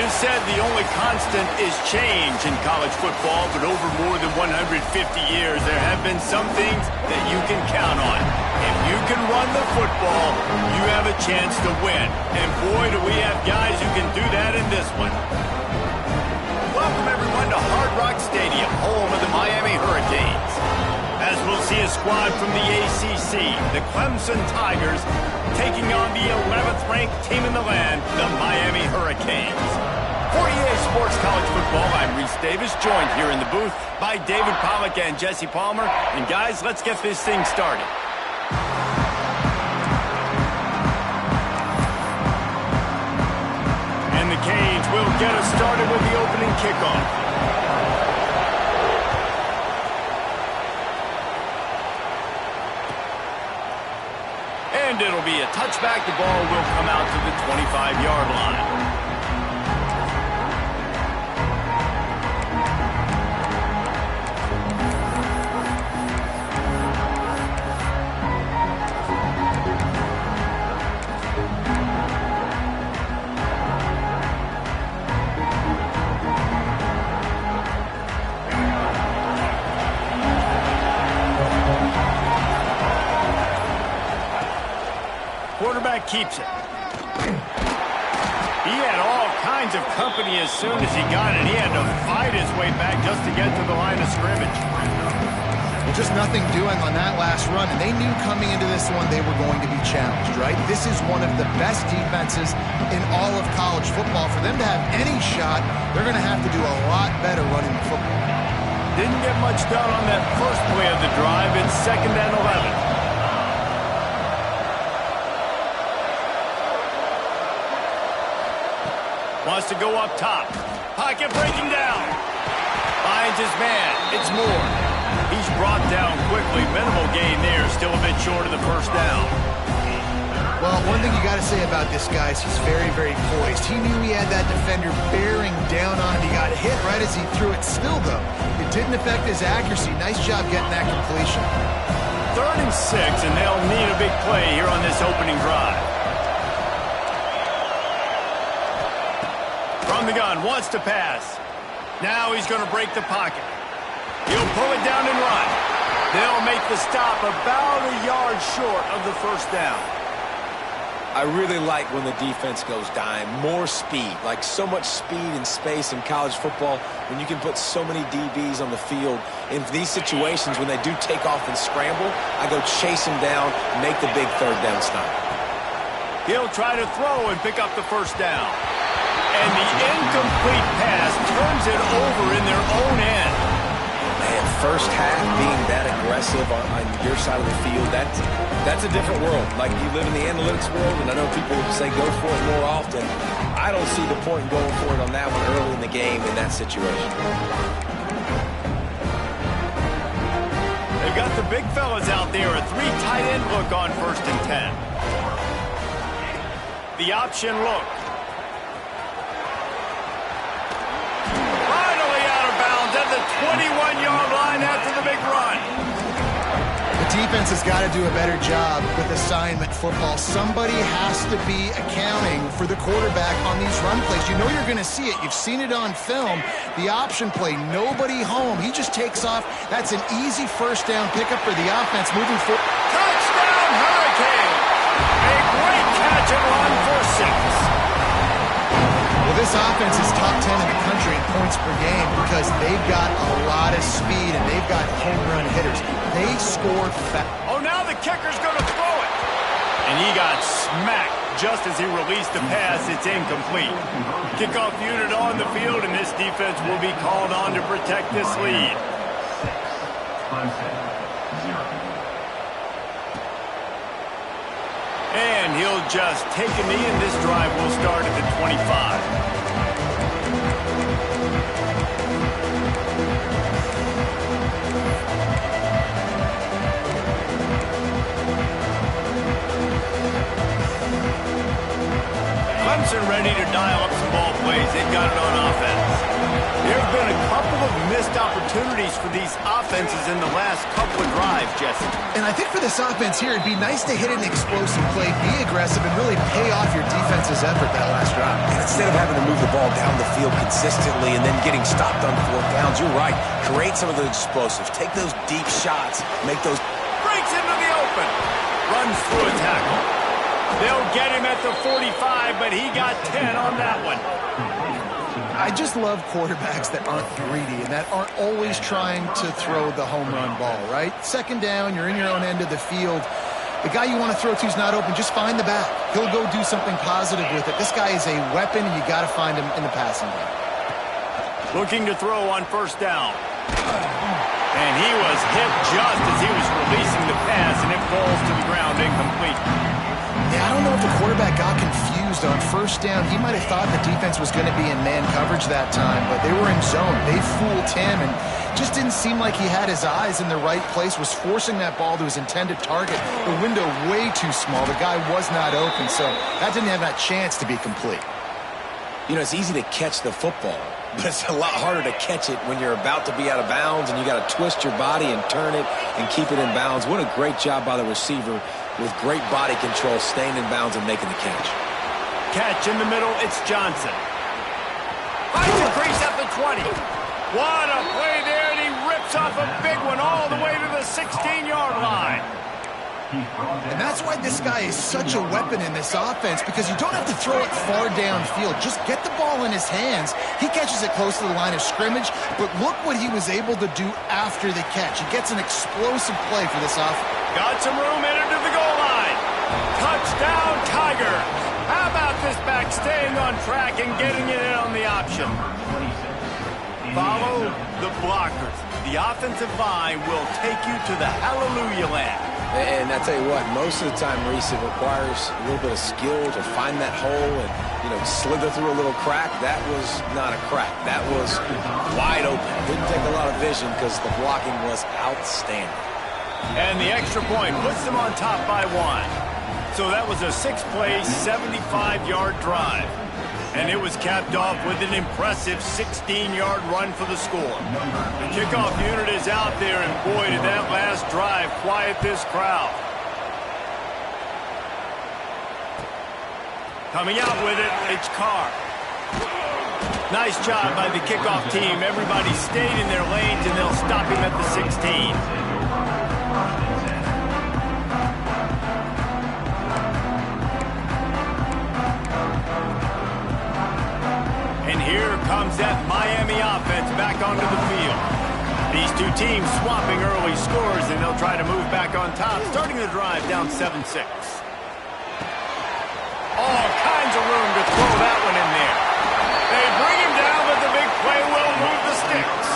is said the only constant is change in college football, but over more than 150 years, there have been some things that you can count on. If you can run the football, you have a chance to win. And boy, do we have guys who can do that in this one. Welcome, everyone, to Hard Rock Stadium, home of the Miami Hurricanes. As we'll see a squad from the ACC, the Clemson Tigers, taking on the 11th-ranked team in the land, the Miami Hurricanes. For EA Sports College Football, I'm Reese Davis, joined here in the booth by David Pollack and Jesse Palmer. And guys, let's get this thing started. And the Canes will get us started with the opening kickoff. And it'll be a touchback. The ball will come out to the 25-yard line. Quarterback keeps it. He had all kinds of company as soon as he got it. He had to fight his way back just to get to the line of scrimmage. Well, just nothing doing on that last run, and they knew coming into this one they were going to be challenged, right? This is one of the best defenses in all of college football. For them to have any shot, they're going to have to do a lot better running the football. Didn't get much done on that first play of the drive. It's 2nd and 11. Wants to go up top. Pocket breaking down. Finds his man. It's Moore. He's brought down quickly. Minimal gain there. Still a bit short of the first down. Well, one thing you got to say about this guy is he's very, very poised. He knew he had that defender bearing down on him. He got hit right as he threw it. Still, though, it didn't affect his accuracy. Nice job getting that completion. 3rd and 6, and they'll need a big play here on this opening drive. From the gun, wants to pass. Now he's going to break the pocket. He'll pull it down and run. They'll make the stop about a yard short of the first down. I really like when the defense goes dime. More speed, like so much speed and space in college football when you can put so many DBs on the field. In these situations, when they do take off and scramble, I go chase them down and make the big 3rd down stop. He'll try to throw and pick up the first down. And the incomplete pass turns it over in their own end. Man, first half being that aggressive on your side of the field, that's a different world. Like, you live in the analytics world, and I know people say go for it more often. I don't see the point in going for it on that one early in the game in that situation. They've got the big fellas out there. A 3 tight end look on 1st and 10. The option look. At the 21-yard line after the big run. The defense has got to do a better job with assignment football. Somebody has to be accounting for the quarterback on these run plays. You know you're going to see it. You've seen it on film. The option play, nobody home. He just takes off. That's an easy first down pickup for the offense moving forward. Touchdown, Hurricane! A great catch and run for 6. Well, this offense is top 10 in the country in points per game because they've got a lot of speed and they've got home run hitters. They scored fast. Oh, now the kicker's going to throw it. And he got smacked just as he released the pass. It's incomplete. Kickoff unit on the field, and this defense will be called on to protect this lead. And he'll just take a knee, and this drive will start at the 25. Clemson ready to dial up some ball plays. They've got it on offense. There have been a couple of missed opportunities for these offenses in the last couple of drives, Jesse. And I think for this offense here, it'd be nice to hit an explosive play, be aggressive, and really pay off your defense's effort that last drive. And instead of having to move the ball down the field consistently and then getting stopped on fourth downs, you're right. Create some of those explosives. Take those deep shots. Make those... Breaks into the open. Runs through a tackle. They'll get him at the 45, but he got 10 on that one. I just love quarterbacks that aren't greedy and that aren't always trying to throw the home run ball, right? Second down, you're in your own end of the field. The guy you want to throw to is not open. Just find the back. He'll go do something positive with it. This guy is a weapon, and you got to find him in the passing game. Looking to throw on first down. And he was hit just as he was releasing the pass, and it falls to the ground incomplete. Yeah, I don't know if the quarterback got confused on first down. He might have thought the defense was going to be in man coverage that time, but they were in zone. They fooled him, and just didn't seem like he had his eyes in the right place, was forcing that ball to his intended target. The window way too small. The guy was not open, so that didn't have that chance to be complete. You know, it's easy to catch the football, but it's a lot harder to catch it when you're about to be out of bounds and you got to twist your body and turn it and keep it in bounds. What a great job by the receiver with great body control, staying in bounds and making the catch. Catch in the middle, it's Johnson. Finds a crease at the 20. What a play there, and he rips off a big one all the way to the 16-yard line. And that's why this guy is such a weapon in this offense, because you don't have to throw it far downfield. Just get the ball in his hands. He catches it close to the line of scrimmage, but look what he was able to do after the catch. He gets an explosive play for this offense. Got some room, entered to the goal line. Touchdown, Tiger. How about this back staying on track and getting it in on the option? Follow the blockers. The offensive line will take you to the hallelujah land. And I tell you what, most of the time, Reese, it requires a little bit of skill to find that hole and, you know, slither through a little crack. That was not a crack. That was wide open. Didn't take a lot of vision because the blocking was outstanding. And the extra point puts them on top by 1. So that was a 6-play, 75-yard drive. And it was capped off with an impressive 16-yard run for the score. The kickoff unit is out there, and boy, did that last drive quiet this crowd. Coming out with it, it's Carr. Nice job by the kickoff team. Everybody stayed in their lanes, and they'll stop him at the 16. And here comes that Miami offense back onto the field. These two teams swapping early scores, and they'll try to move back on top, starting the drive down 7-6. All kinds of room to throw that one in there. They bring him down, but the big play will move the sticks.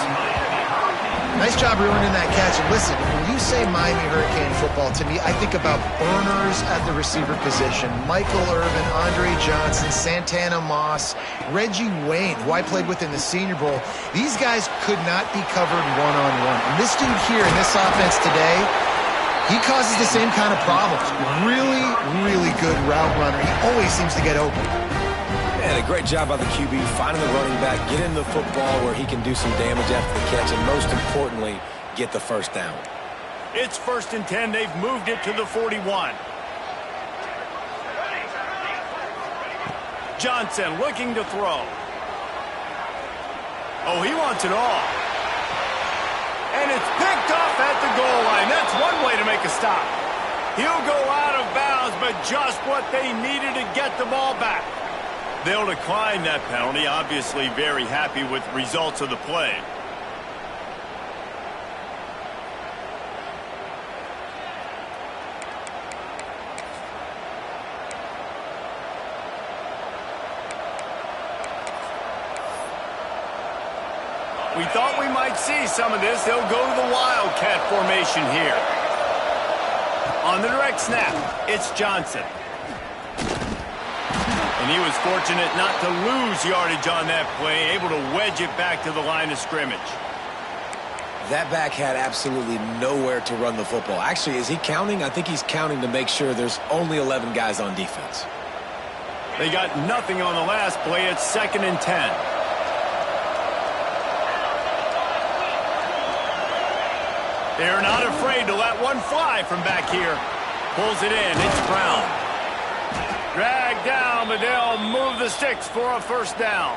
Nice job ruining that catch. And listen, when you say Miami Hurricane football, to me, I think about burners at the receiver position. Michael Irvin, Andre Johnson, Santana Moss, Reggie Wayne, who I played with in the Senior Bowl. These guys could not be covered one-on-one. And this dude here in this offense today, he causes the same kind of problems. Really, really good route runner. He always seems to get open. And a great job by the QB, finding the running back, getting the football where he can do some damage after the catch, and most importantly, get the first down. It's 1st and 10. They've moved it to the 41. Johnson looking to throw. Oh, he wants it all. And it's picked off at the goal line. That's one way to make a stop. He'll go out of bounds, but just what they needed to get the ball back. They'll decline that penalty, obviously very happy with the results of the play. We thought we might see some of this. They'll go to the Wildcat formation here. On the direct snap, it's Johnson. And he was fortunate not to lose yardage on that play, able to wedge it back to the line of scrimmage. That back had absolutely nowhere to run the football. Actually, is he counting? I think he's counting to make sure there's only 11 guys on defense. They got nothing on the last play. It's 2nd and 10. They're not afraid to let one fly from back here. Pulls it in. It's Brown. Dragged down, but they'll move the sticks for a first down.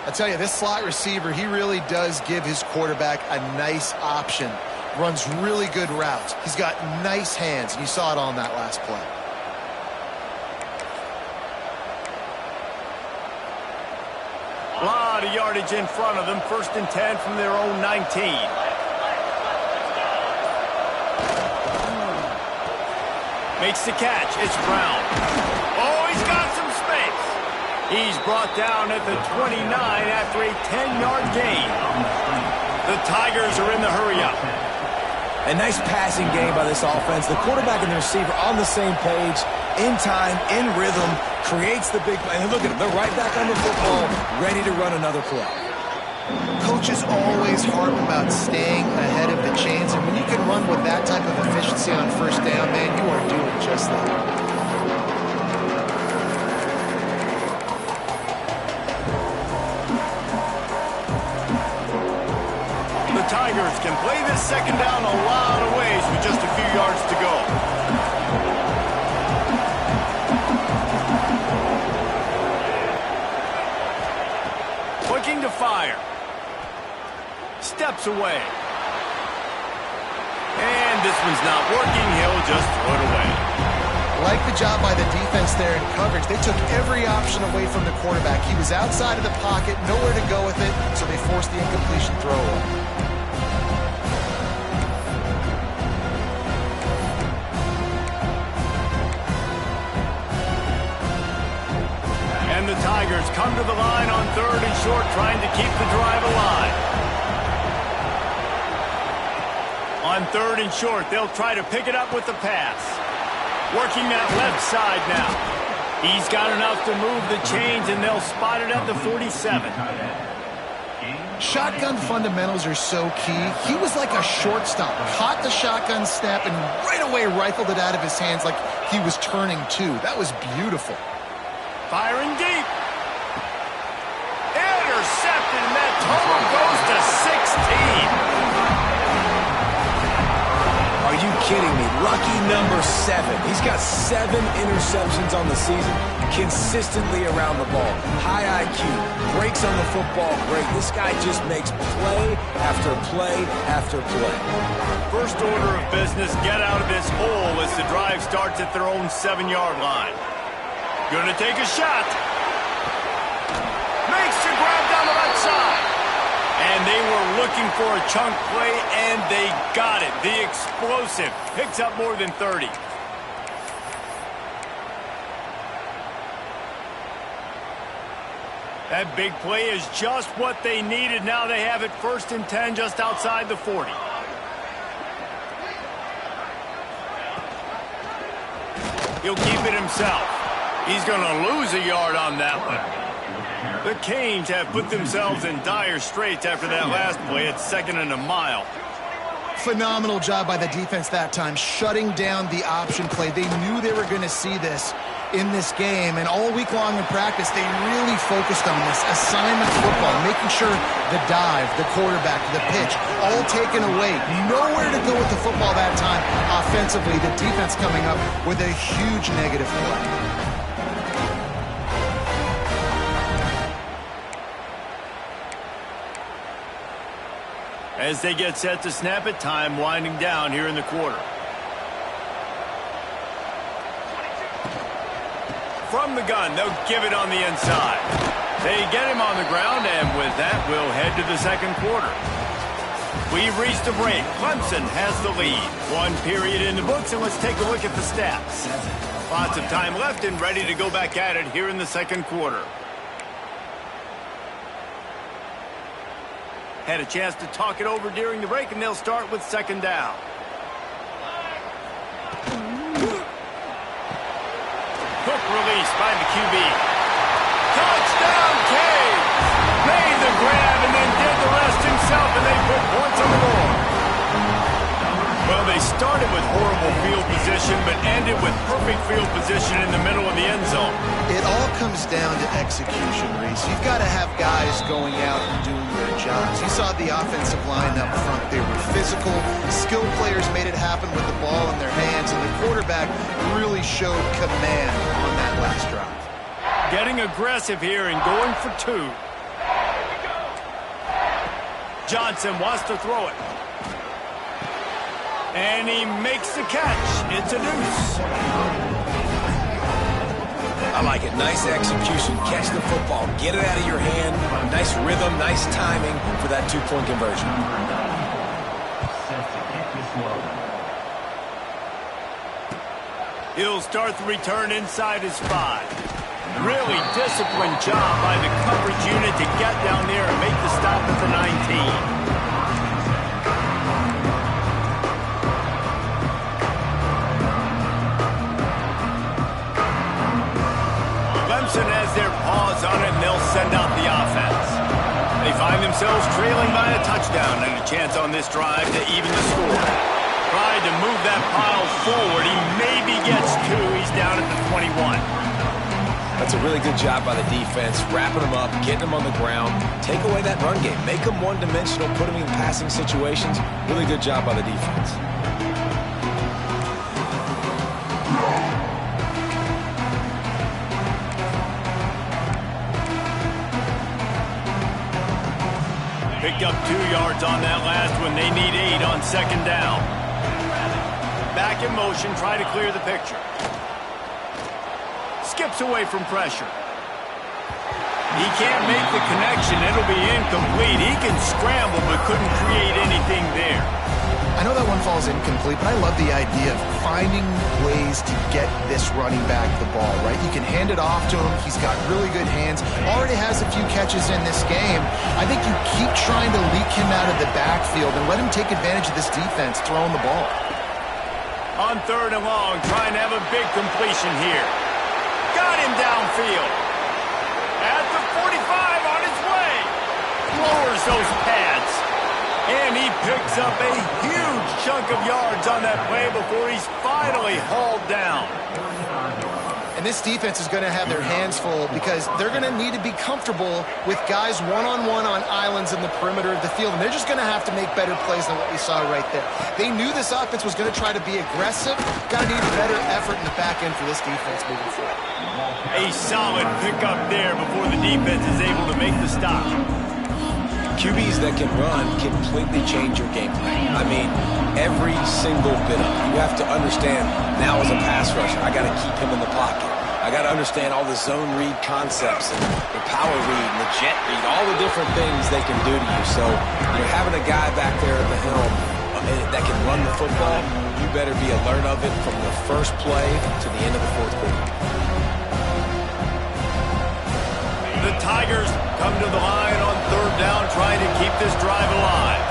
I tell you, this slot receiver, he really does give his quarterback a nice option. Runs really good routes. He's got nice hands, and you saw it on that last play. A lot of yardage in front of them. 1st and 10 from their own 19. Makes the catch. It's Brown. Oh, he's got some space. He's brought down at the 29 after a 10-yard gain. The Tigers are in the hurry-up. A nice passing game by this offense. The quarterback and the receiver on the same page, in time, in rhythm, creates the big play. And look at them. They're right back on the football, ready to run another play. Coaches always harp about staying ahead of the chains, and when you can run with that type of efficiency on first down, man, you are doing just that. The Tigers can play this second down a lot of ways with just a few yards to go. Looking to fire. Steps away. And this one's not working. He'll just throw it away. Like the job by the defense there in coverage. They took every option away from the quarterback. He was outside of the pocket, nowhere to go with it, so they forced the incompletion throw away. And the Tigers come to the line on 3rd and short, trying to keep the drive alive. On 3rd and short, they'll try to pick it up with the pass. Working that left side now. He's got enough to move the chains, and they'll spot it at the 47. Shotgun fundamentals are so key. He was like a shortstop. Caught the shotgun snap and right away rifled it out of his hands like he was turning two. That was beautiful. Firing deep. Intercepted, and that total goes to 16. Are you kidding me? Lucky number 7. He's got 7 interceptions on the season, consistently around the ball. High IQ, breaks on the football great. This guy just makes play after play after play. First order of business, get out of this hole as the drive starts at their own 7-yard line. Gonna take a shot. Makes the grab down the left side. And they were looking for a chunk play, and they got it. The explosive picks up more than 30. That big play is just what they needed. Now they have it 1st and 10 just outside the 40. He'll keep it himself. He's going to lose a yard on that one. The Canes have put themselves in dire straits after that last play. It's 2nd and a mile. Phenomenal job by the defense that time, shutting down the option play. They knew they were going to see this in this game, and all week long in practice, they really focused on this assignment football, making sure the dive, the quarterback, the pitch, all taken away. Nowhere to go with the football that time offensively. The defense coming up with a huge negative play. As they get set to snap it, time winding down here in the quarter. From the gun, they'll give it on the inside. They get him on the ground, and with that, we'll head to the second quarter. We've reached a break. Clemson has the lead. 1 period in the books, and let's take a look at the stats. Lots of time left and ready to go back at it here in the second quarter. Had a chance to talk it over during the break, and they'll start with 2nd down. Quick release by the QB. Touchdown, Canes! Made the grab and then did the rest himself, and they put points on the board. Well, Well, they started with horrible field position, but ended with perfect field position in the middle of the end zone. It all comes down to execution, Reese. You've got to have guys going out and doing their jobs. You saw the offensive line up front. They were physical. Skilled players made it happen with the ball in their hands, and the quarterback really showed command on that last drive. Getting aggressive here and going for 2. Johnson wants to throw it. And he makes the catch. It's a deuce. I like it. Nice execution. Catch the football. Get it out of your hand. Nice rhythm, nice timing for that 2-point conversion. He'll start the return inside his 5. Really disciplined job by the coverage unit to get down there and make the stop at the 19. Clemson has their paws on it, and they'll send out the offense. They find themselves trailing by a touchdown and a chance on this drive to even the score. Tried to move that pile forward. He maybe gets 2. He's down at the 21. That's a really good job by the defense, wrapping them up, getting them on the ground. Take away that run game. Make them one-dimensional, put them in passing situations. Really good job by the defense. Picked up 2 yards on that last one. They need 8 on 2nd down. Back in motion, try to clear the picture. Skips away from pressure. He can't make the connection. It'll be incomplete. He can scramble, but couldn't create anything there. I know that one falls incomplete, but I love the idea of finding ways to get this running back the ball, right? You can hand it off to him. He's got really good hands. Already has a few catches in this game. I think you keep trying to leak him out of the backfield and let him take advantage of this defense throwing the ball. On 3rd and long, trying to have a big completion here. Got him downfield. At the 45 on his way. Lowers those pads. And he picks up a huge chunk of yards on that play before he's finally hauled down. And this defense is going to have their hands full because they're going to need to be comfortable with guys one-on-one on islands in the perimeter of the field. And they're just going to have to make better plays than what we saw right there. They knew this offense was going to try to be aggressive. Got to need better effort in the back end for this defense moving forward. A solid pickup there before the defense is able to make the stop. QBs that can run completely change your game plan. I mean, every single bit of it. You have to understand, now as a pass rusher, I got to keep him in the pocket. I got to understand all the zone read concepts and the power read and the jet read, all the different things they can do to you. So, having a guy back there at the helm that can run the football, you better be alert of it from the first play to the end of the 4th quarter. The Tigers come to the line on 3rd down, trying to keep this drive alive.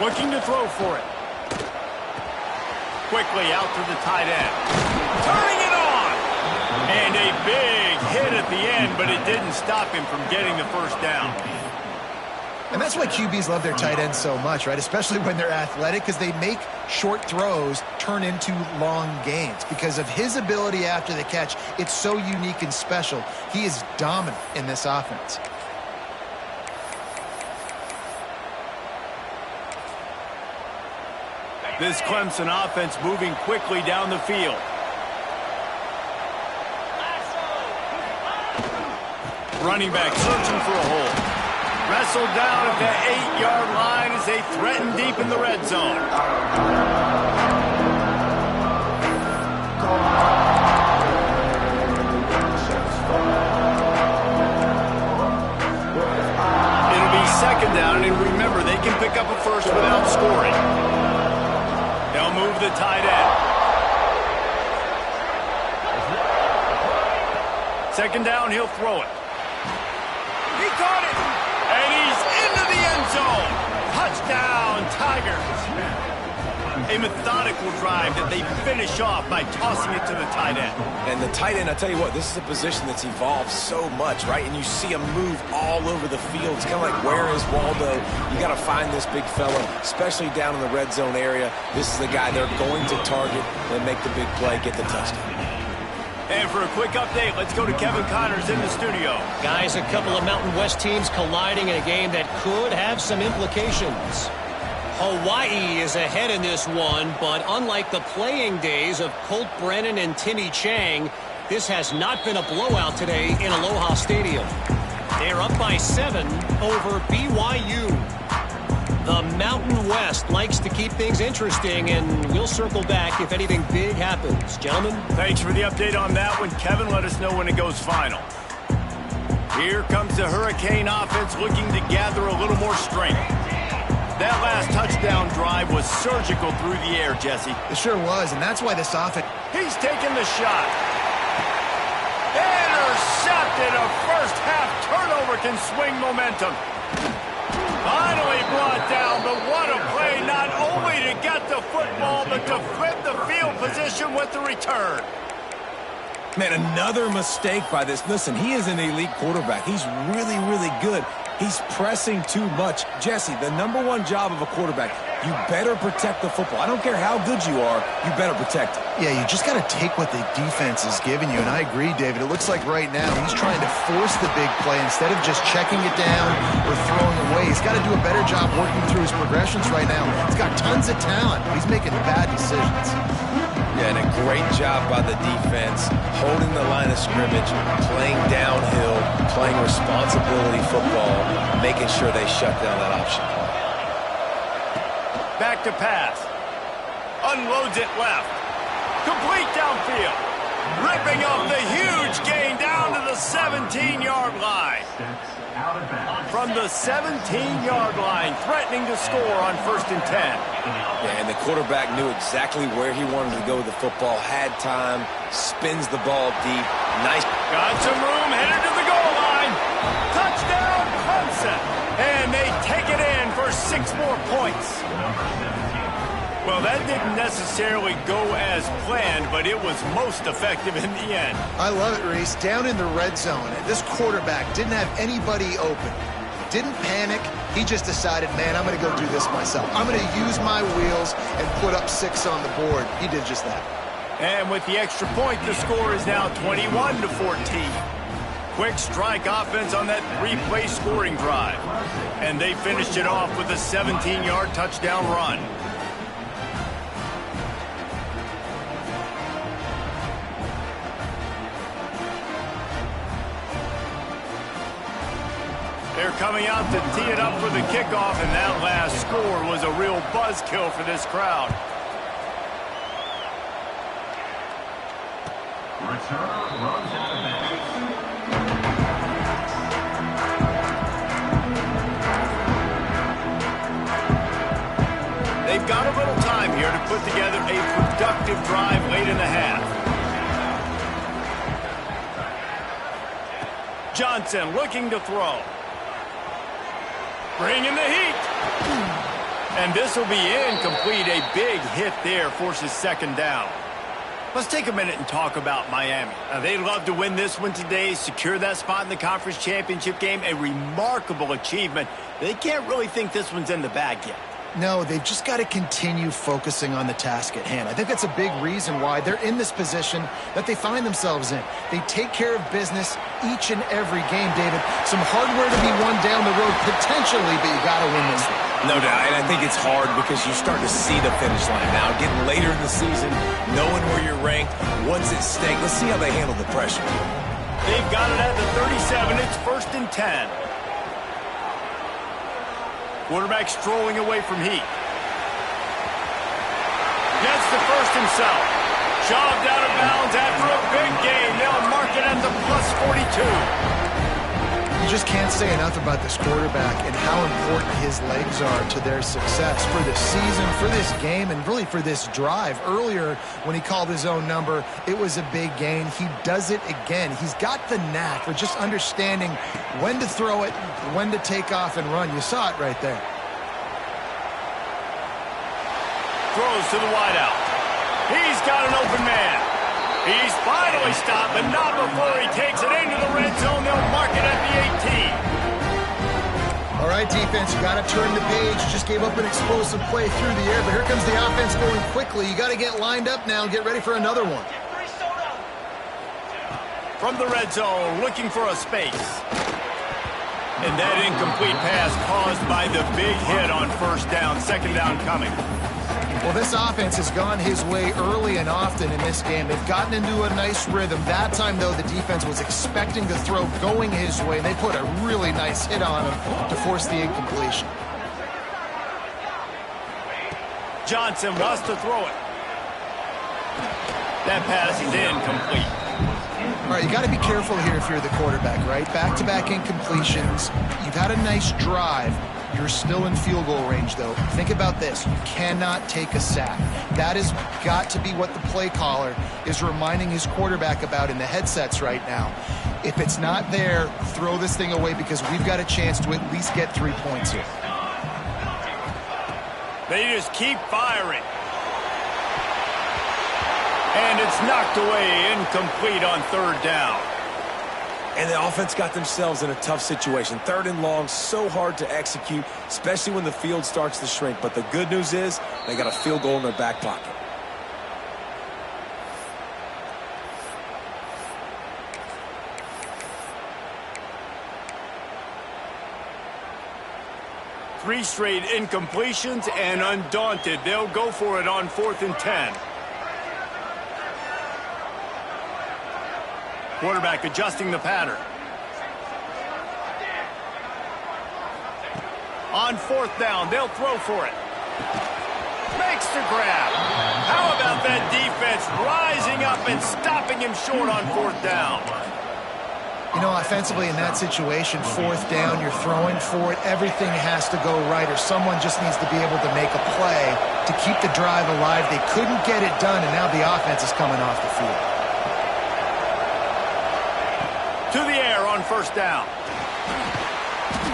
Looking to throw for it. Quickly out to the tight end. Turning it on! And a big hit at the end, but it didn't stop him from getting the 1st down. And that's why QBs love their tight ends so much, right? Especially when they're athletic, because they make short throws turn into long gains. Because of his ability after the catch, it's so unique and special. He is dominant in this offense. This Clemson offense moving quickly down the field. Running back searching for a hole. Wrestled down at the 8-yard line as they threaten deep in the red zone. It'll be 2nd down, and remember, they can pick up a first without scoring. They'll move the tight end. 2nd down, he'll throw it. He caught it, and he's into the end zone. Touchdown, Tigers. A methodical drive that they finish off by tossing it to the tight end. And the tight end, I tell you what, this is a position that's evolved so much, right? And you see him move all over the field. It's kind of like, where is Waldo? You got to find this big fella, especially down in the red zone area. This is the guy they're going to target and make the big play, get the touchdown. And for a quick update, let's go to Kevin Connors in the studio. Guys, a couple of Mountain West teams colliding in a game that could have some implications. Hawaii is ahead in this one, but unlike the playing days of Colt Brennan and Timmy Chang, this has not been a blowout today in Aloha Stadium. They're up by 7 over BYU. The Mountain West likes to keep things interesting, and we'll circle back if anything big happens. Gentlemen? Thanks for the update on that one. Kevin, let us know when it goes final. Here comes the Hurricane offense looking to gather a little more strength. That last touchdown drive was surgical through the air, Jesse. It sure was, and that's why this offense... He's taking the shot. Intercepted. A first-half turnover can swing momentum. Finally brought down, but what a play, not only to get the football, but to flip the field position with the return. Man, another mistake by this. Listen, he is an elite quarterback. He's really, really good. He's pressing too much. Jesse, the #1 job of a quarterback, you better protect the football. I don't care how good you are, you better protect it. Yeah, you just got to take what the defense is giving you, and I agree, David. It looks like right now he's trying to force the big play instead of just checking it down or throwing away. He's got to do a better job working through his progressions right now. He's got tons of talent, but he's making bad decisions. Yeah, and a great job by the defense, holding the line of scrimmage, playing downhill, playing responsibility football, making sure they shut down that option play. Back to pass. Unloads it left. Complete downfield. Ripping up the huge gain down to the 17-yard line. From the 17-yard line, threatening to score on 1st and 10. Yeah, and the quarterback knew exactly where he wanted to go with the football, had time, spins the ball deep. Nice. Got some room, headed to the goal line. Touchdown, Clemson. And they take it in for 6 more points. Well, that didn't necessarily go as planned, but it was most effective in the end. I love it, Reese. Down in the red zone, this quarterback didn't have anybody open. Didn't panic. He just decided, man, I'm going to go do this myself. I'm going to use my wheels and put up 6 on the board. He did just that. And with the extra point, the score is now 21-14. Quick strike offense on that 3-play scoring drive. And they finished it off with a 17-yard touchdown run. They're coming out to tee it up for the kickoff, and that last score was a real buzzkill for this crowd. They've got a little time here to put together a productive drive late in the half. Johnson looking to throw. Bringing the heat. And this will be incomplete. A big hit there forces 2nd down. Let's take a minute and talk about Miami. They'd love to win this one today, secure that spot in the conference championship game. A remarkable achievement. They can't really think this one's in the bag yet. No, they've just got to continue focusing on the task at hand. I think that's a big reason why they're in this position that they find themselves in. They take care of business each and every game, David. Some hardware to be won down the road potentially, but you got to win this one. No doubt, and I think it's hard because you start to see the finish line now. Getting later in the season, knowing where you're ranked, what's at stake. Let's see how they handle the pressure. They've got it at the 37. It's 1st and 10. Quarterback strolling away from heat. Gets the first himself. Shoved out of bounds after a big gain. They'll mark it at the +42. You just can't say enough about this quarterback and how important his legs are to their success for this season, for this game, and really for this drive. Earlier, when he called his own number, it was a big gain. He does it again. He's got the knack for just understanding when to throw it, when to take off and run. You saw it right there. throws to the wideout. He's got an open man. He's finally stopped, but not before he takes it into the red zone. They'll mark it at the 18. All right, defense, you got to turn the page. You just gave up an explosive play through the air, but here comes the offense going quickly. You got to get lined up now and get ready for another one. From the red zone, looking for a space. And that incomplete pass caused by the big hit on first down. Second down coming. Well, this offense has gone his way early and often in this game. They've gotten into a nice rhythm. That time, though, the defense was expecting the throw going his way. They put a really nice hit on him to force the incompletion. Johnson wants to throw it. That pass is incomplete. All right, you got to be careful here if you're the quarterback, right? Back-to-back incompletions. You've had a nice drive. You're still in field goal range, though. Think about this. You cannot take a sack. That has got to be what the play caller is reminding his quarterback about in the headsets right now. If it's not there, throw this thing away because we've got a chance to at least get 3 points here. They just keep firing. And it's knocked away, incomplete on third down. And the offense got themselves in a tough situation. Third and long, so hard to execute, especially when the field starts to shrink. But the good news is they got a field goal in their back pocket. Three straight incompletions, and undaunted, they'll go for it on 4th and 10. Quarterback adjusting the pattern. On 4th down, they'll throw for it. Makes the grab. How about that defense rising up and stopping him short on 4th down? You know, offensively in that situation, 4th down, you're throwing for it. Everything has to go right, or someone just needs to be able to make a play to keep the drive alive. They couldn't get it done, and now the offense is coming off the field. To the air on 1st down.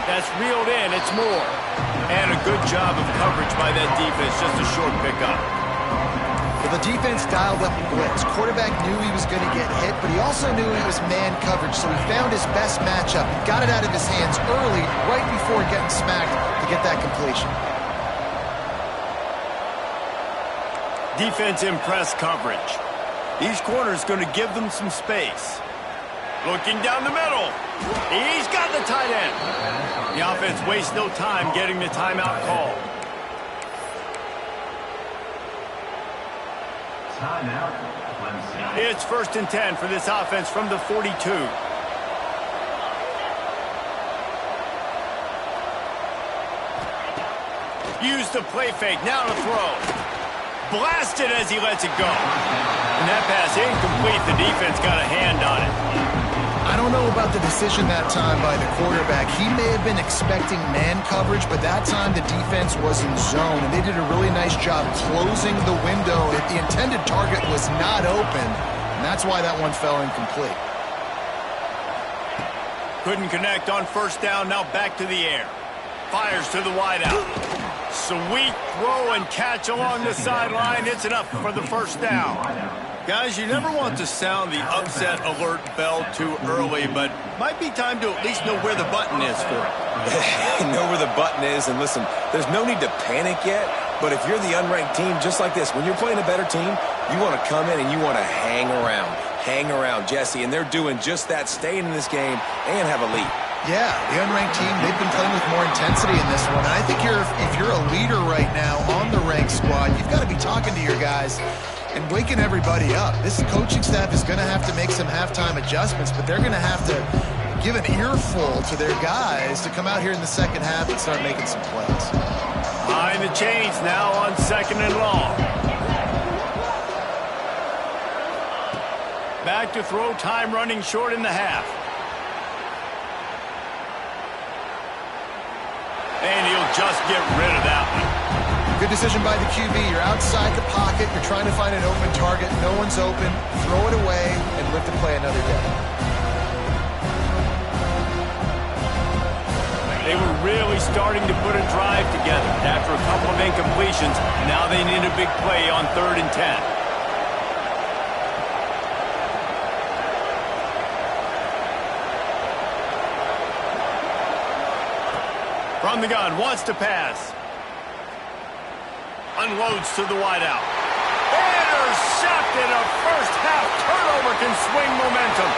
That's reeled in. It's Moore. And a good job of coverage by that defense. Just a short pickup. Well, the defense dialed up the blitz. Quarterback knew he was going to get hit, but he also knew it was man coverage, so he found his best matchup. He got it out of his hands early, right before getting smacked to get that completion. Defense in press coverage. These corners going to give them some space. Looking down the middle. He's got the tight end. The offense wastes no time getting the timeout called. It's 1st and 10 for this offense from the 42. Use the play fake. Now to throw. Blasted as he lets it go. And that pass incomplete. The defense got a hand on it. I don't know about the decision that time by the quarterback. He may have been expecting man coverage, but that time the defense was in zone, and they did a really nice job closing the window. The intended target was not open, and that's why that one fell incomplete. Couldn't connect on 1st down. Now back to the air. Fires to the wideout. Sweet throw and catch along the sideline. It's enough for the 1st down. Guys, you never want to sound the upset alert bell too early, but might be time to at least know where the button is for it. Know where the button is, and listen, there's no need to panic yet, but if you're the unranked team, just like this, when you're playing a better team, you want to come in and you want to hang around. Hang around, Jesse, and they're doing just that, staying in this game and have a lead. Yeah, the unranked team, they've been playing with more intensity in this one, and I think if you're a leader right now on the ranked squad, you've got to be talking to your guys and waking everybody up. This coaching staff is going to have to make some halftime adjustments, but they're going to have to give an earful to their guys to come out here in the second half and start making some plays. Behind the chains now on 2nd and long. Back to throw, time running short in the half. And he'll just get rid of that one. Good decision by the QB. You're outside the pocket. You're trying to find an open target. No one's open. Throw it away and live to play another day. They were really starting to put a drive together. After a couple of incompletions, situations. Now they need a big play on 3rd and 10. From the gun, wants to pass. Unloads to the wideout. Intercepted. A first-half turnover can swing momentum.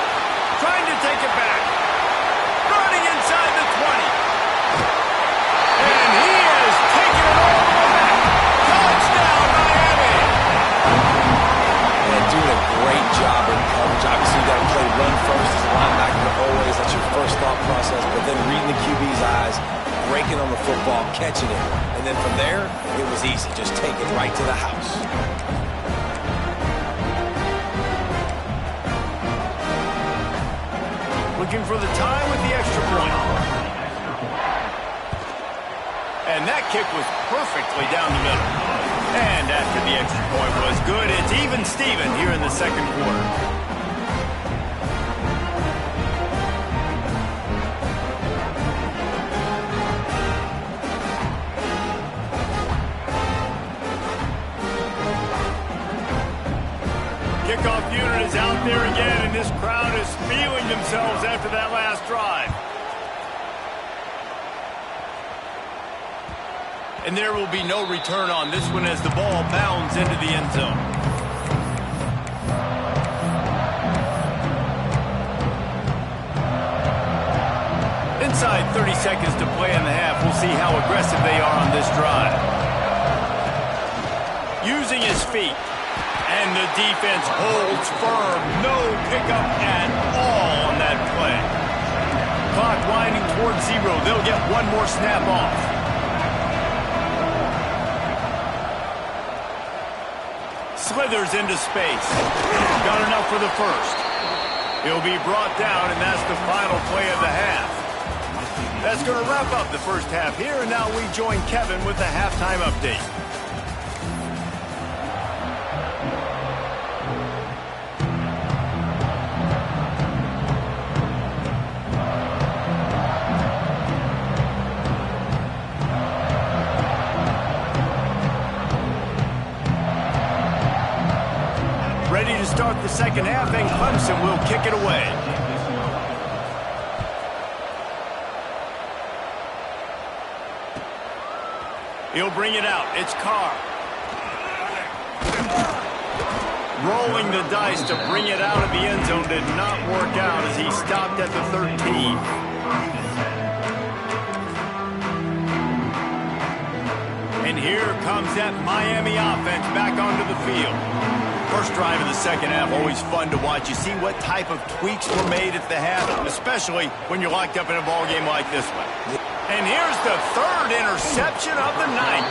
Trying to take it back. Running inside the 20. And he is taking it all the way back. Touchdown, Miami. Yeah, doing a great job in coverage. Obviously, you got to play run first as a linebacker always. That's your first thought process. But then reading the QB's eyes, breaking on the football, catching it. And then from there, it was easy. Just take it right to the house. Looking for the tie with the extra point. And that kick was perfectly down the middle. And after the extra point was good, it's even Steven here in the second quarter. Kickoff unit is out there again, and this crowd is feeling themselves after that last drive. And there will be no return on this one as the ball bounds into the end zone. Inside 30 seconds to play in the half. We'll see how aggressive they are on this drive. Using his feet. And the defense holds firm. No pickup at all on that play. Clock winding towards 0. They'll get one more snap off. Slithers into space. Got enough for the first. He'll be brought down, and that's the final play of the half. That's going to wrap up the first half here, and now we join Kevin with the halftime update. Ready to start the second half, and Clemson will kick it away. He'll bring it out. It's Carr. Rolling the dice to bring it out of the end zone did not work out as he stopped at the 13. And here comes that Miami offense back onto the field. First drive of the second half, always fun to watch. You see what type of tweaks were made at the half, especially when you're locked up in a ball game like this one. And here's the third interception of the night.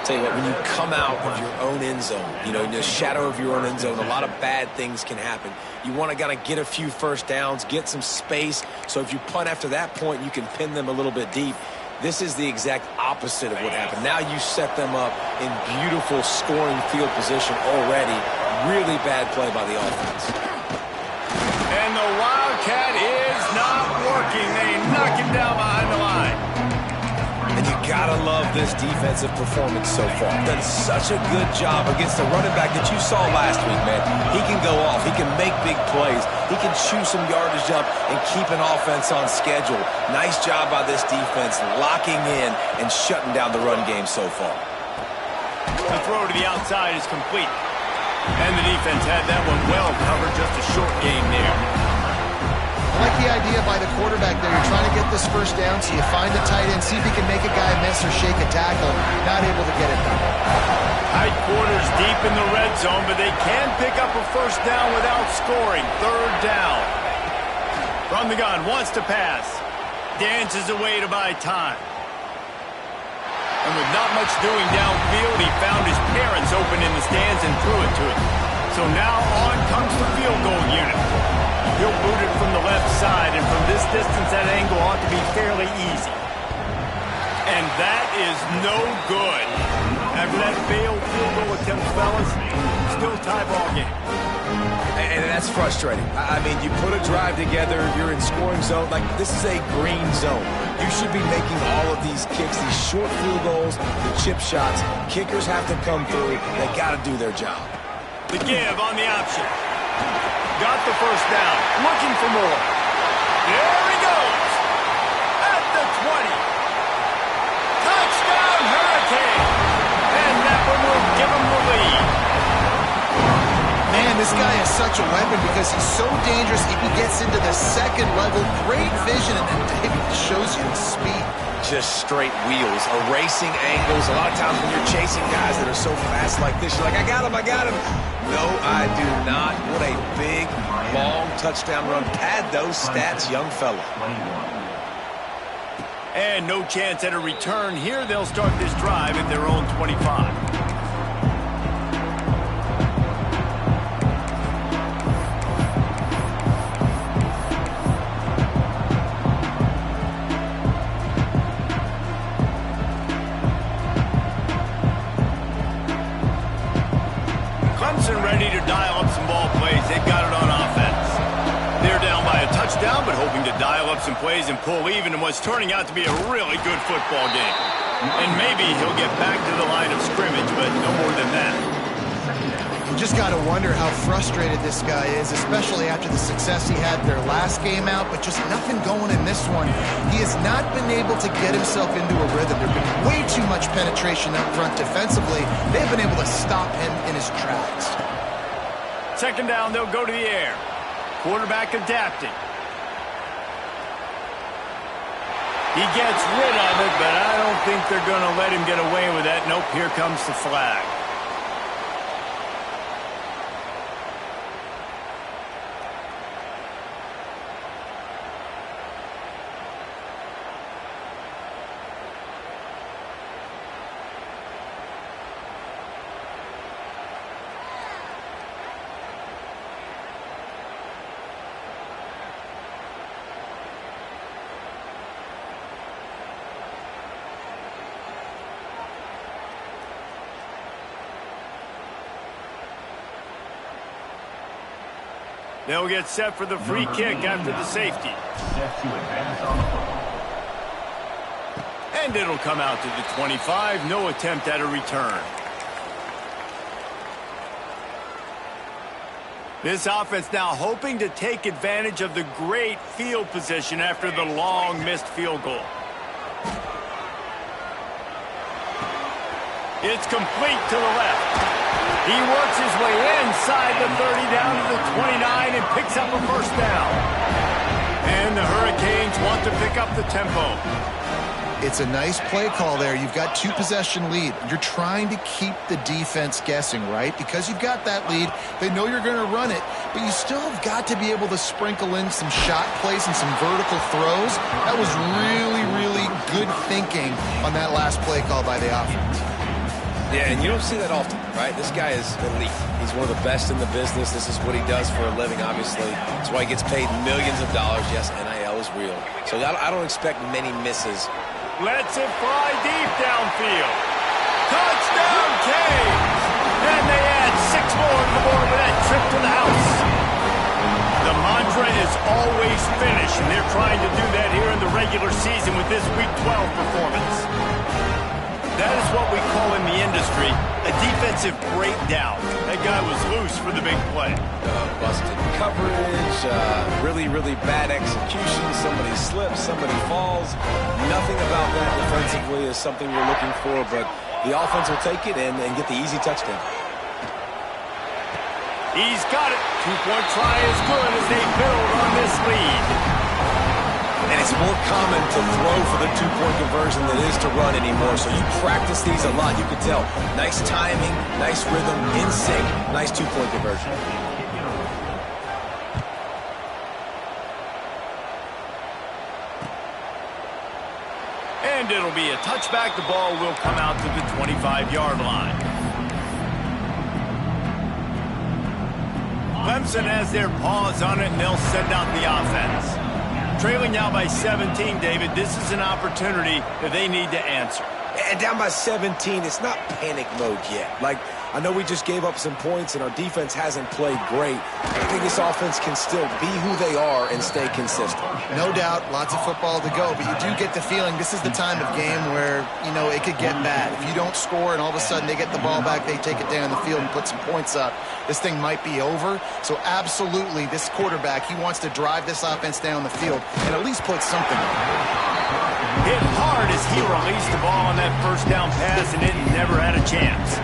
Tell you what, when you come out of your own end zone, in the shadow of your own end zone, a lot of bad things can happen. You want to get a few first downs, get some space, so if you punt after that point, you can pin them a little bit deep. This is the exact opposite of what happened. Now you set them up in beautiful scoring field position already. Really bad play by the offense. And the Wildcat is not working. They knock him down behind the line. And you gotta love this defensive performance so far. Done such a good job against the running back that you saw last week, man. He can go off. He can make big plays. He can chew some yardage up and keep an offense on schedule. Nice job by this defense locking in and shutting down the run game so far. The throw to the outside is complete. And the defense had that one well covered. Just a short game there. I like the idea by the quarterback there. You're trying to get this first down, so you find the tight end, see if he can make a guy miss or shake a tackle. Not able to get it done. Tight quarters deep in the red zone, but they can pick up a first down without scoring. Third down. From the gun, wants to pass. Dances away to buy time. And with not much doing downfield, he found his parents open in the stands and threw it to him. So now on comes the field goal unit. He'll boot it from the left side, and from this distance, that angle ought to be fairly easy. And that is no good. After that failed field goal attempt, fellas, still tie ball game. And that's frustrating. I mean, you put a drive together, you're in scoring zone. Like, this is a green zone. You should be making all of these kicks, these short field goals, the chip shots. Kickers have to come through. They got to do their job. The give on the option. Got the first down. Looking for more. There he goes. At the 20. Touchdown, Hurricane. And that one will give him the lead. Man, this guy is such a weapon because he's so dangerous. If he gets into the second level, great vision, and then David shows you his speed. Just straight wheels, erasing angles. A lot of times when you're chasing guys that are so fast like this, you're like, I got him, I got him. No, I do not. What a big, long touchdown run. Pad those stats, young fella. And no chance at a return here. They'll start this drive at their own 25. Clemson ready to dial up some ball plays. They got it on offense. They're down by a touchdown, but hoping to dial up some plays and pull even in what's turning out to be a really good football game. And maybe he'll get back to the line of scrimmage, but no more than that. You just got to wonder how frustrated this guy is, especially after the success he had their last game out, but just nothing going in this one. He has not been able to get himself into a rhythm. There's been way too much penetration up front defensively. They've been able to stop him in his tracks. Second down, they'll go to the air. Quarterback adapting. He gets rid of it, but I don't think they're going to let him get away with that. Nope, here comes the flag. They'll get set for the free kick after the safety. And it'll come out to the 25. No attempt at a return. This offense now hoping to take advantage of the great field position after the long missed field goal. It's complete to the left. He works his way inside the 30 down to the 29 and picks up a first down. And the Hurricanes want to pick up the tempo. It's a nice play call there. You've got two-possession lead. You're trying to keep the defense guessing, right? Because you've got that lead, they know you're going to run it, but you still have got to be able to sprinkle in some shot plays and some vertical throws. That was really, really good thinking on that last play call by the offense. Yeah, and you don't see that often, right? This guy is elite. He's one of the best in the business. This is what he does for a living, obviously. That's why he gets paid millions of dollars. Yes, NIL is real. So I don't expect many misses. Lets it fly deep downfield. Touchdown, Canes! And they add 6 more to the board with that trip to the house. The mantra is always finish, and they're trying to do that here in the regular season with this Week 12 performance. That is what we call in the industry a defensive breakdown. That guy was loose for the big play. Busted coverage, really, really bad execution. Somebody slips, somebody falls. Nothing about that defensively is something we're looking for, but the offense will take it and get the easy touchdown. He's got it. Two-point try is good as they build on this lead. And it's more common to throw for the two-point conversion than it is to run anymore. So you practice these a lot. You can tell. Nice timing, nice rhythm, in sync, nice two-point conversion. And it'll be a touchback. The ball will come out to the 25-yard line. Clemson has their paws on it, and they'll send out the offense. Trailing now by 17, David, this is an opportunity that they need to answer. And down by 17, it's not panic mode yet. Like, I know we just gave up some points and our defense hasn't played great. I think this offense can still be who they are and stay consistent. No doubt, lots of football to go, but you do get the feeling this is the time of game where, you know, it could get bad. If you don't score and all of a sudden they get the ball back, they take it down the field and put some points up, this thing might be over. So absolutely, this quarterback, he wants to drive this offense down the field and at least put something on it. Hit hard as he released the ball on that first down pass, and it never had a chance.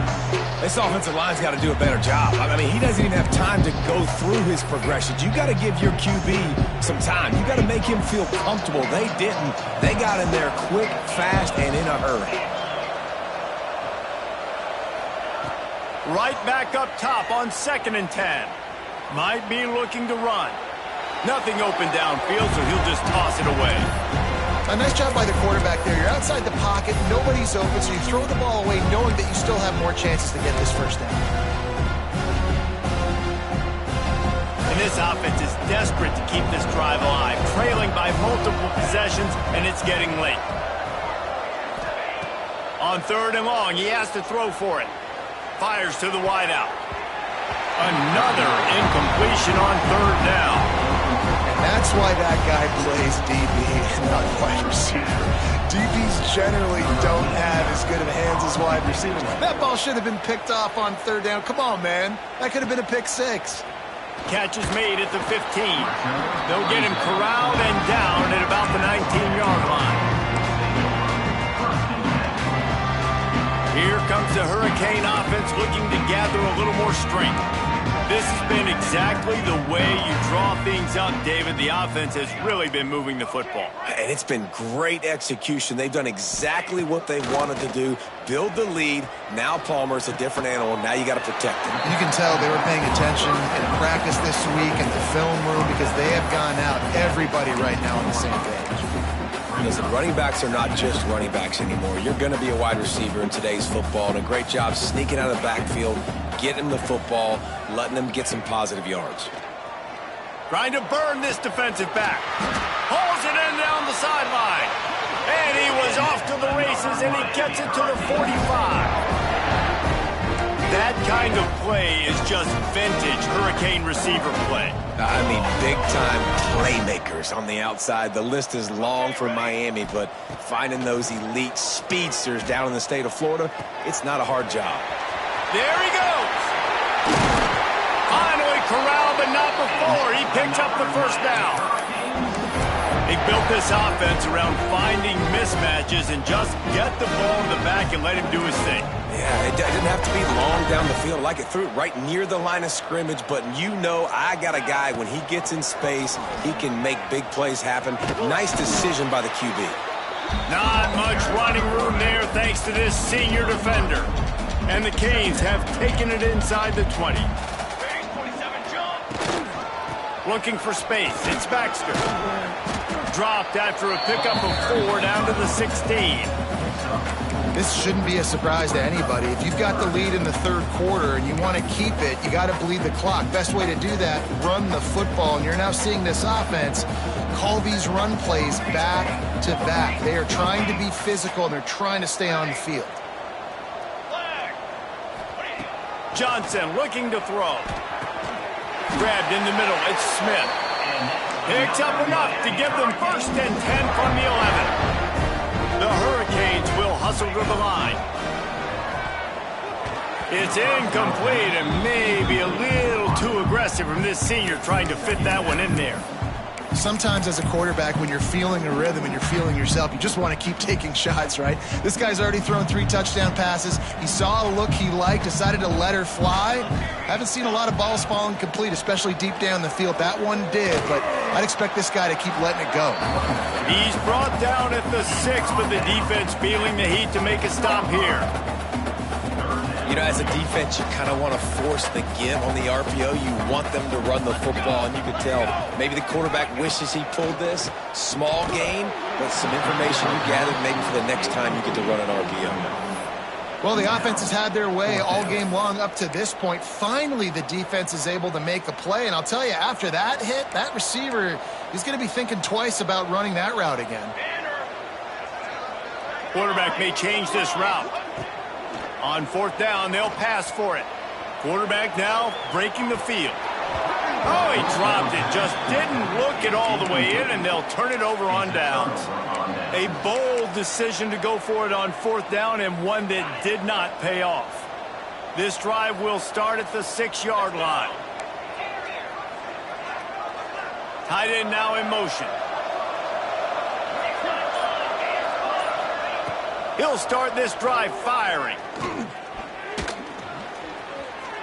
This offensive line's got to do a better job. I mean, he doesn't even have time to go through his progressions. You got to give your QB some time. You got to make him feel comfortable. They didn't. They got in there quick, fast, and in a hurry. Right back up top on 2nd and 10. Might be looking to run. Nothing open downfield, so he'll just toss it away. A nice job by the quarterback there. You're outside the pocket, nobody's open, so you throw the ball away knowing that you still have more chances to get this first down. And this offense is desperate to keep this drive alive, trailing by multiple possessions, and it's getting late. On 3rd and long, he has to throw for it. Fires to the wideout. Another incompletion on 3rd down. That's why that guy plays DB and not wide receiver. DBs generally don't have as good of hands as wide receivers. That ball should have been picked off on 3rd down. Come on, man. That could have been a pick 6. Catch is made at the 15. They'll get him corralled and down at about the 19-yard line. Here comes the Hurricane offense looking to gather a little more strength. This has been exactly the way you draw things up, David. The offense has really been moving the football. And it's been great execution. They've done exactly what they wanted to do. Build the lead. Now Palmer's a different animal. Now you got to protect him. You can tell they were paying attention in practice this week in the film room because they have gone out, everybody right now on the same page. Listen, running backs are not just running backs anymore. You're going to be a wide receiver in today's football, and a great job sneaking out of the backfield, getting the football, letting them get some positive yards. Trying to burn this defensive back. Hauls it in down the sideline. And he was off to the races, and he gets it to the 45. That kind of play is just vintage Hurricane receiver play. I mean, big-time playmakers on the outside. The list is long for Miami, but finding those elite speedsters down in the state of Florida, it's not a hard job. There he goes. Finally corralled, but not before. He picks up the first down. He built this offense around finding mismatches and just get the ball in the back and let him do his thing. Yeah, it didn't have to be long down the field. Like it threw it right near the line of scrimmage, but you know I got a guy, when he gets in space, he can make big plays happen. Nice decision by the QB. Not much running room there thanks to this senior defender. And the Canes have taken it inside the 20. Looking for space. It's Baxter. Dropped after a pickup of 4 down to the 16. This shouldn't be a surprise to anybody. If you've got the lead in the 3rd quarter and you want to keep it, you got to bleed the clock. Best way to do that, run the football. And you're now seeing this offense call these run plays back to back. They are trying to be physical, and they're trying to stay on the field. Johnson looking to throw. Grabbed in the middle. It's Smith. Picks up enough to give them 1st and 10 from the 11. The Hurricanes will hustle to the line. It's incomplete and maybe a little too aggressive from this senior trying to fit that one in there. Sometimes as a quarterback, when you're feeling a rhythm and you're feeling yourself, you just want to keep taking shots, right? This guy's already thrown 3 touchdown passes. He saw a look he liked, decided to let her fly. Haven't seen a lot of balls falling complete, especially deep down the field. That one did, but I'd expect this guy to keep letting it go. He's brought down at the 6, but the defense feeling the heat to make a stop here. You know, as a defense, you kind of want to force the give on the RPO. You want them to run the football, and you can tell maybe the quarterback wishes he pulled this. Small gain, but some information you gathered maybe for the next time you get to run an RPO. Well, the offense has had their way all game long up to this point. Finally, the defense is able to make a play, and I'll tell you, after that hit, that receiver is going to be thinking twice about running that route again. Quarterback may change this route. On fourth down, they'll pass for it. Quarterback now breaking the field. Oh, he dropped it. Just didn't look it all the way in, and they'll turn it over on downs. A bold decision to go for it on fourth down, and one that did not pay off. This drive will start at the 6-yard line. Tight end now in motion. He'll start this drive firing.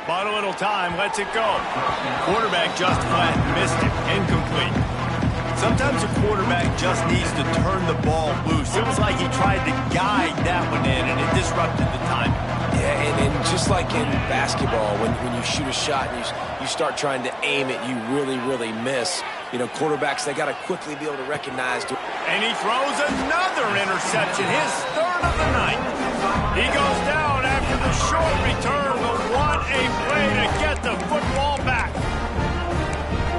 Bought a little time, lets it go. Quarterback just flat missed it. Incomplete. Sometimes a quarterback just needs to turn the ball loose. It was like he tried to guide that one in, and it disrupted the time. Yeah, and just like in basketball, when you shoot a shot and you start trying to aim it, you really miss. You know, quarterbacks, they got to quickly be able to recognize. And he throws another interception, his third of the night. He goes down after the short return, but what a play to get the football back.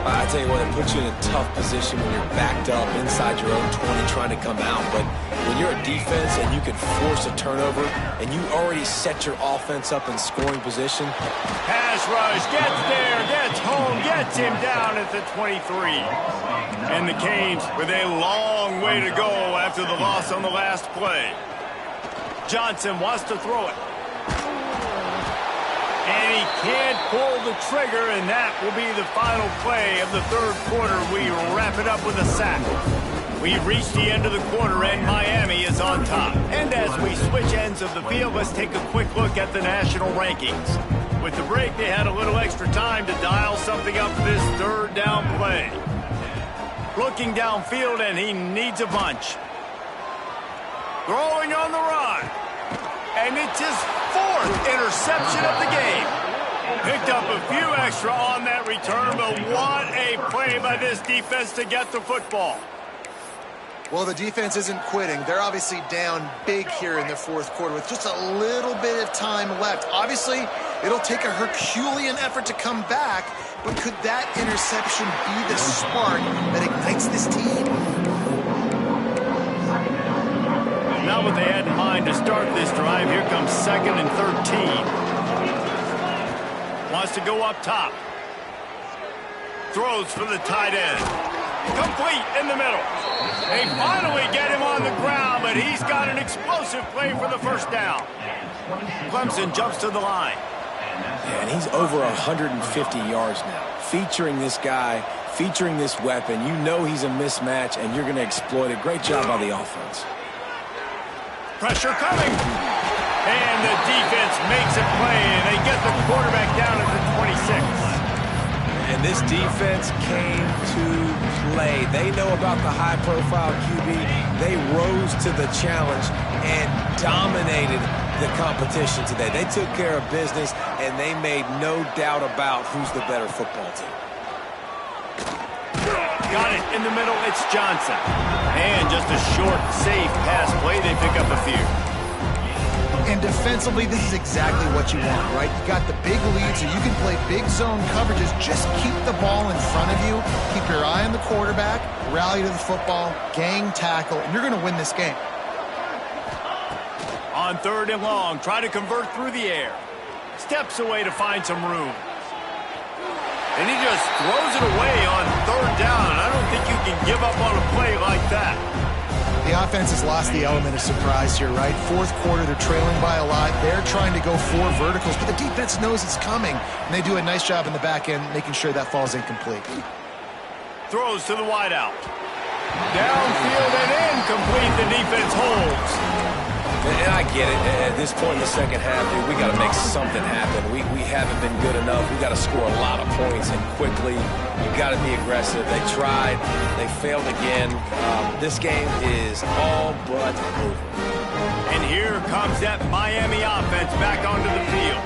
I tell you what, it puts you in a tough position when you're backed up inside your own 20 trying to come out. But when you're a defense and you can force a turnover and you already set your offense up in scoring position. Pass rush, gets there, gets home, gets him down at the 23. And the Canes with a long way to go after the loss on the last play. Johnson wants to throw it. And he can't pull the trigger, and that will be the final play of the third quarter. We wrap it up with a sack. We've reached the end of the quarter, and Miami is on top. And as we switch ends of the field, let's take a quick look at the national rankings. With the break, they had a little extra time to dial something up for this third down play. Looking downfield, and he needs a bunch. Throwing on the run. And it's his fourth interception of the game. Picked up a few extra on that return, but what a play by this defense to get the football. Well, the defense isn't quitting. They're obviously down big here in the fourth quarter with just a little bit of time left. Obviously, it'll take a Herculean effort to come back, but could that interception be the spark that ignites this team? Not what they had in mind to start this drive. Here comes 2nd and 13. Wants to go up top. Throws for the tight end. Complete in the middle. They finally get him on the ground, but he's got an explosive play for the first down. Clemson jumps to the line. And he's over 150 yards now. Featuring this guy, featuring this weapon, you know he's a mismatch, and you're going to exploit it. Great job by the offense. Pressure coming. And the defense makes a play, and they get the quarterback down at the 26. And this defense came to play. They know about the high-profile QB. They rose to the challenge and dominated the competition today. They took care of business, and they made no doubt about who's the better football team. Got it in the middle. It's Johnson. And just a short, safe pass play. They pick up a few. And defensively, this is exactly what you want, right? You got the big lead, so you can play big zone coverages. Just keep the ball in front of you. Keep your eye on the quarterback. Rally to the football. Gang tackle. And you're going to win this game. On 3rd and long. Try to convert through the air. Steps away to find some room. And he just throws it away on 3rd down. I don't think you can give up on a play like that. The offense has lost the element of surprise here, right? Fourth quarter, they're trailing by a lot. They're trying to go 4 verticals, but the defense knows it's coming. And they do a nice job in the back end, making sure that falls incomplete. Throws to the wideout. Downfield and incomplete. The defense holds. And I get it. At this point in the second half, dude, we got to make something happen. We haven't been good enough. We got to score a lot of points and quickly. You got to be aggressive. They tried. They failed again. This game is all but over. And here comes that Miami offense back onto the field.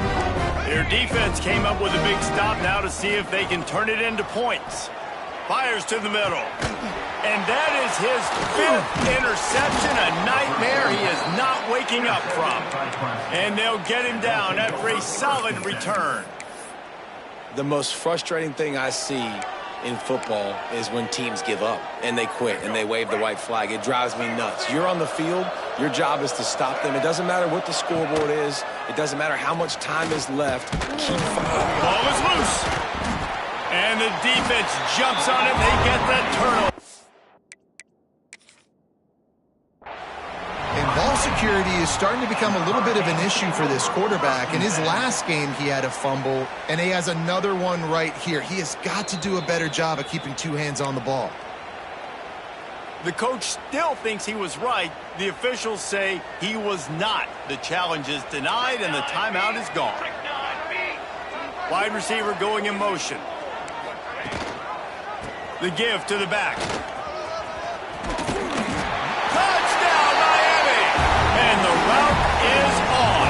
Their defense came up with a big stop now to see if they can turn it into points. Fires to the middle. And that is his 5th interception, a nightmare he is not waking up from. And they'll get him down after a solid return. The most frustrating thing I see in football is when teams give up and they quit and they wave the white flag. It drives me nuts. You're on the field Your job is to stop them. It doesn't matter what the scoreboard is. It doesn't matter how much time is left. Keep fighting. Ball is loose. And the defense jumps on it. They get the turnover. And ball security is starting to become a little bit of an issue for this quarterback. In his last game, he had a fumble, and he has another one right here. He has got to do a better job of keeping two hands on the ball. The coach still thinks he was right. The officials say he was not. The challenge is denied, and the timeout is gone. Wide receiver going in motion. The give to the back. And the route is on.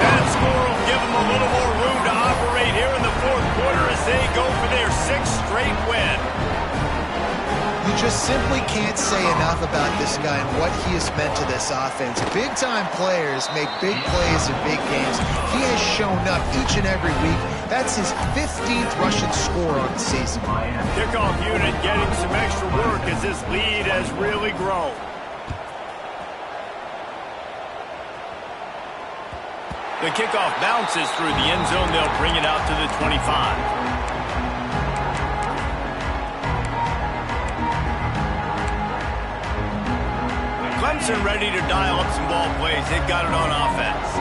That score will give them a little more room to operate here in the fourth quarter as they go for their 6th straight win. You just simply can't say enough about this guy and what he has meant to this offense. Big-time players make big plays in big games. He has shown up each and every week. That's his 15th rushing score on the season. Kickoff unit getting some extra work as this lead has really grown. The kickoff bounces through the end zone. They'll bring it out to the 25. Clemson ready to dial up some ball plays. They've got it on offense.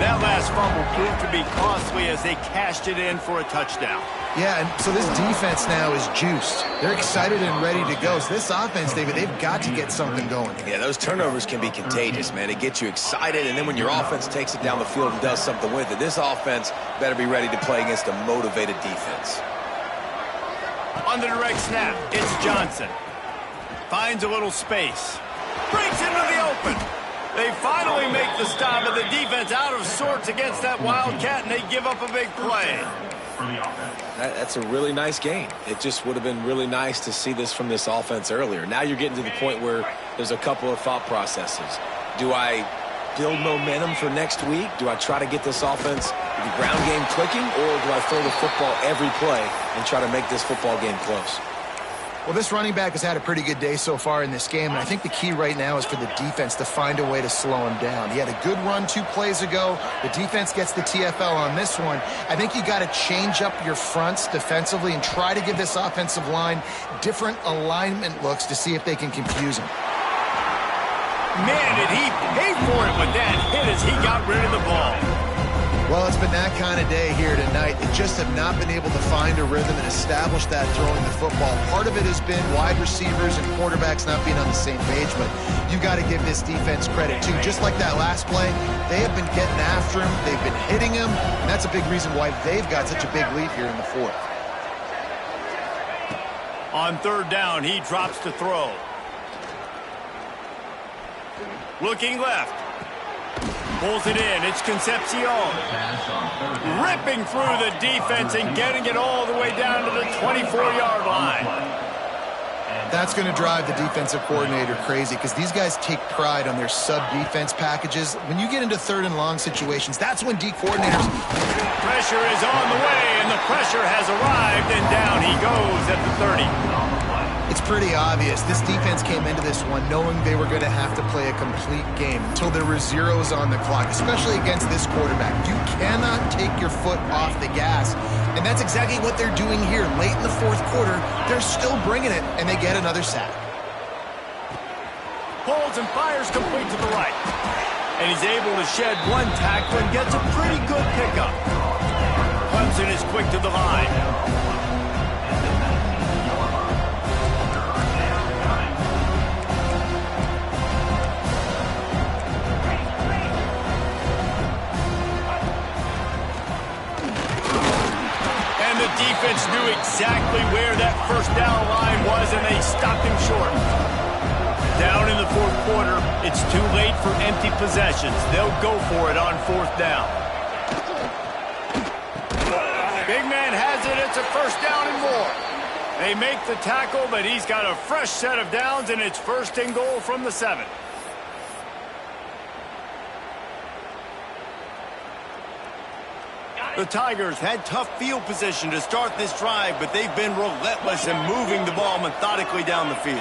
That last fumble proved to be costly as they cashed it in for a touchdown. Yeah, and so this defense now is juiced. They're excited and ready to go. So this offense, David, they've got to get something going. Yeah, those turnovers can be contagious, man. It gets you excited, and then when your offense takes it down the field and does something with it, this offense better be ready to play against a motivated defense. On the direct snap, it's Johnson. Finds a little space. Breaks into the open. They finally make the stop, but the defense out of sorts against that Wildcat, and they give up a big play. That's a really nice game. It just would have been really nice to see this from this offense earlier. Now you're getting to the point where there's a couple of thought processes. Do I build momentum for next week? Do I try to get this offense, the ground game clicking, or do I throw the football every play and try to make this football game close? Well, this running back has had a pretty good day so far in this game, and I think the key right now is for the defense to find a way to slow him down. He had a good run 2 plays ago. The defense gets the TFL on this one. I think you got to change up your fronts defensively and try to give this offensive line different alignment looks to see if they can confuse him. Man, did he pay for it with that hit as he got rid of the ball. Well, it's been that kind of day here tonight. They just have not been able to find a rhythm and establish that throwing the football. Part of it has been wide receivers and quarterbacks not being on the same page, but you've got to give this defense credit, too. Just like that last play, they have been getting after him. They've been hitting him, and that's a big reason why they've got such a big lead here in the fourth. On 3rd down, he drops to throw. Looking left. Pulls it in. It's Concepcion. Ripping through the defense and getting it all the way down to the 24-yard line. That's going to drive the defensive coordinator crazy because these guys take pride on their sub-defense packages. When you get into 3rd and long situations, that's when D coordinators... Pressure is on the way, and the pressure has arrived, and down he goes at the 30. It's pretty obvious. This defense came into this one knowing they were going to have to play a complete game until there were zeros on the clock, especially against this quarterback. You cannot take your foot off the gas, and that's exactly what they're doing here. Late in the fourth quarter, they're still bringing it, and they get another sack. Pulls and fires complete to the right. And he's able to shed one tackle and gets a pretty good pickup. Clemson is quick to the line. Defense knew exactly where that first down line was, and they stopped him short. Down in the fourth quarter, it's too late for empty possessions. They'll go for it on 4th down. Big man has it. It's a first down and more. They make the tackle, but he's got a fresh set of downs, and it's 1st and goal from the 7. The Tigers had tough field position to start this drive, but they've been relentless in moving the ball methodically down the field.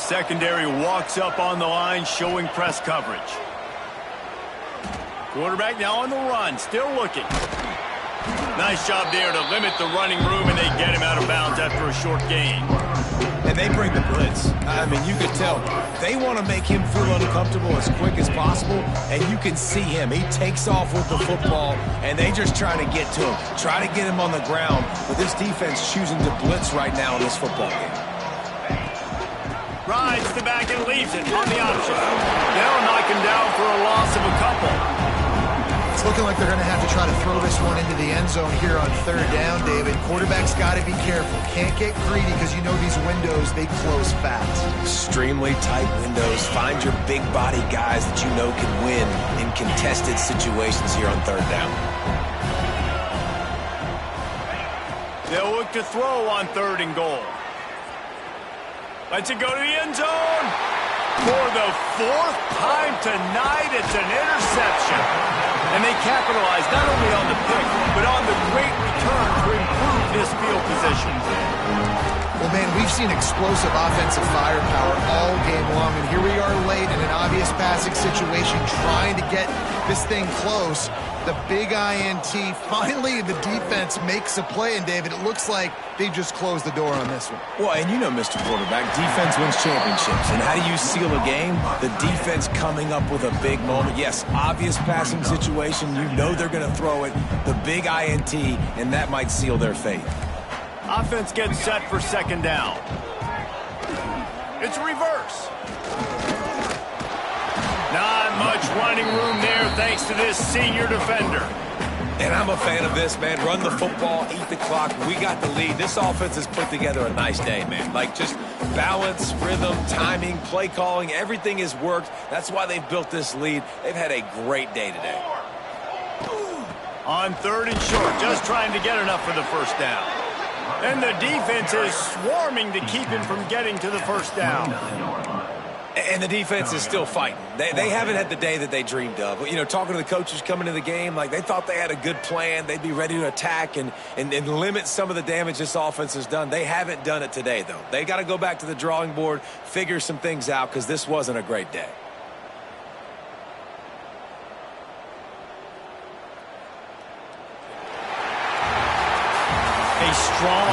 secondary walks up on the line, showing press coverage. Quarterback now on the run, still looking. Nice job there to limit the running room, and they get him out of bounds after a short gain. And they bring the blitz. I mean, you could tell they want to make him feel uncomfortable as quick as possible, and you can see him. He takes off with the football, and they just try to get to him, try to get him on the ground. But this defense choosing to blitz right now in this football game. Rides the back and leaves it on the option. They'll knock him down for a loss of a couple. It's looking like they're going to have to try to throw this one into the end zone here on third down, David. Quarterback's got to be careful. Can't get greedy because you know these windows, they close fast. Extremely tight windows. Find your big body guys that you know can win in contested situations here on third down. They'll look to throw on 3rd and goal. Lets it go to the end zone. For the 4th time tonight, it's an interception. And they capitalize not only on the pick, but on the great return to improve this field position. Well, man, we've seen explosive offensive firepower all game long, and here we are late in an obvious passing situation trying to get this thing close. The big INT, finally the defense makes a play, and David, it looks like they just closed the door on this one. Well, and you know, Mr. Quarterback, defense wins championships. And how do you seal a game? The defense coming up with a big moment. Yes, obvious passing situation. You know they're going to throw it. The big INT, and that might seal their fate. Offense gets set for 2nd down. It's reverse. Not much running room there thanks to this senior defender. And I'm a fan of this, man. Run the football, eat the clock. We got the lead. This offense has put together a nice day, man. Like, just balance, rhythm, timing, play calling, everything has worked. That's why they've built this lead. They've had a great day today. On 3rd and short, just trying to get enough for the 1st down. And the defense is swarming to keep him from getting to the 1st down. And the defense is still fighting. They haven't had the day that they dreamed of. You know, talking to the coaches coming into the game, like they thought they had a good plan. They'd be ready to attack and limit some of the damage this offense has done. They haven't done it today, though. They got to go back to the drawing board, figure some things out, because this wasn't a great day. A strong